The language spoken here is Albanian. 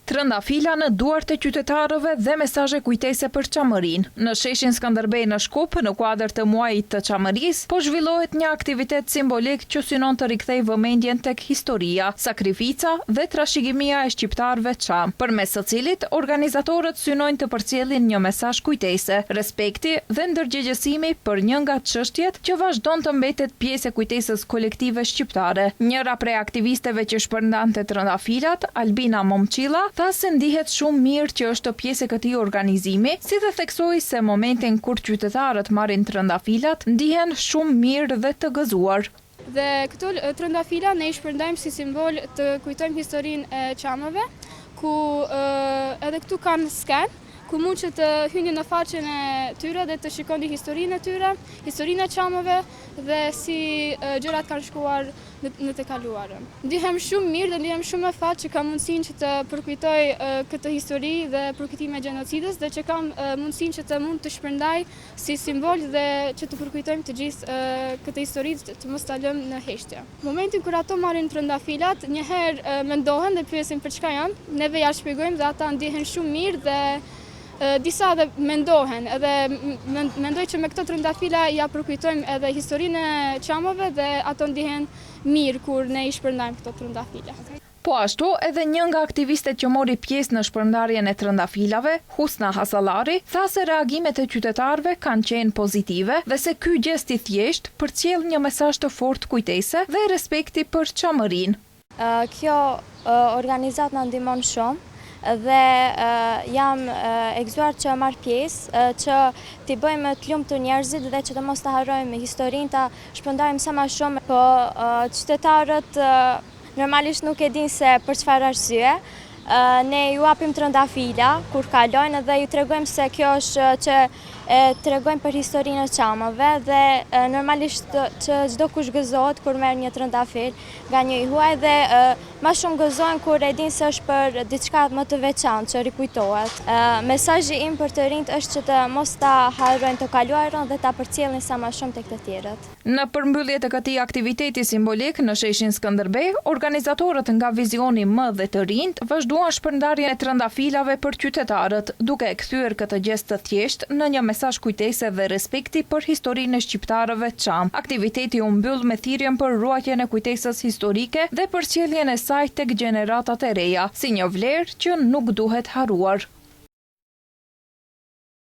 Trëndafila në duart e qytetarëve dhe mesazhe kujtese për Çamërinë. Në sheshin Skënderbej në Shkup, në kuadër të muajit të Çamërisë, po zhvillohet një aktivitet simbolik që synon të rikthejë vëmendjen tek historia, sakrifica dhe trashëgimia e shqiptarëve çam, përmes së cilit organizatorët synojnë të përcjellin një mesazh kujtese, respekti dhe ndërgjegjësimi për një nga çështjet që vazhdon të mbetet pjesë e kujtesës kolektive shqiptare. Njëra prej aktivisteve që shpërndante trëndafilat, Albina Momçilla, tha se ndihet shumë mirë që është pjesë e këtij organizimi, si dhe theksoi se momentin kur qytetarët marrin trëndafilat ndihen shumë mirë dhe të gëzuar. Dhe këto trëndafila ne i shpërndajmë si simbol të kujtojmë historinë e çamëve, ku edhe këtu kanë sken, ku mund që të hyni në faqen e tyre dhe të shikoni historinë e tyre, historinë e çamëve dhe si gjërat kanë shkuar në të kaluarën. Ndihem shumë mirë dhe ndihem shumë e fat që kam mundësinë që të përkujtoj këtë histori dhe përkujtimin e gjenocidës dhe që kam mundësinë që të mund të shpërndaj si simbol dhe që të përkujtojmë të gjithë këtë histori të mos ta lëmë në heshtje. Momentin kur ato marrin trëndafilat, njëherë mendohen dhe pyesin për çka janë, neve ja shpjegojmë dhe ata ndihen shumë mirë dhe disa dhe mendohen, edhe mendoj që me këto trëndafila ja përkujtojmë edhe historinë e çamëve dhe ato ndihen mirë kur ne i shpërndajmë këto trëndafila. Po ashtu, edhe një nga aktivistet që mori pjesë në shpërndarjen e trëndafilave, Husna Hasallari, tha se reagimet e qytetarëve kanë qenë pozitive dhe se ky gest i thjesht përcjell një mesazh të fortë kujtese dhe respekti për Çamërinë. Kjo organizat na ndihmon shumë dhe jam e gëzuar që marr pjesë, që t'i bëjmë të lumtur njerëzit dhe që të mos ta harrojmë historinë, ta shpërndajmë sa më shumë, po qytetarët normalisht nuk e dinë se për çfarë arsye. Ne ju japim trëndafila kur kalojnë dhe ju tregojmë se kjo është që tregojmë për historinë e çamëve dhe normalisht që çdo kush gëzohet kur merr një trëndafil nga një i huaj dhe më shumë gëzohen kur e dinë se është për diçka më të veçantë që rikujtohet. Mesazhi im për të rinjt është që të mos ta harrojnë të kaluarën dhe ta përcjellin sa më shumë tek të tjerët. Në përmbyllje të këtij aktiviteti simbolik në sheshin Skënderbej, organizatorët nga Vizioni M dhe të rinjt vazhduan shpërndarjen e trëndafilave për qytetarët, duke kthyer këtë gjest të thjeshtë në një mesazh kujtese dhe respekti për historinë e shqiptarëve çam. Aktiviteti u mbyll me thirrjen për ruajtjen e kujtesës historike dhe përcjelljen e saj tek gjeneratat e reja, si një vlerë që nuk duhet harruar.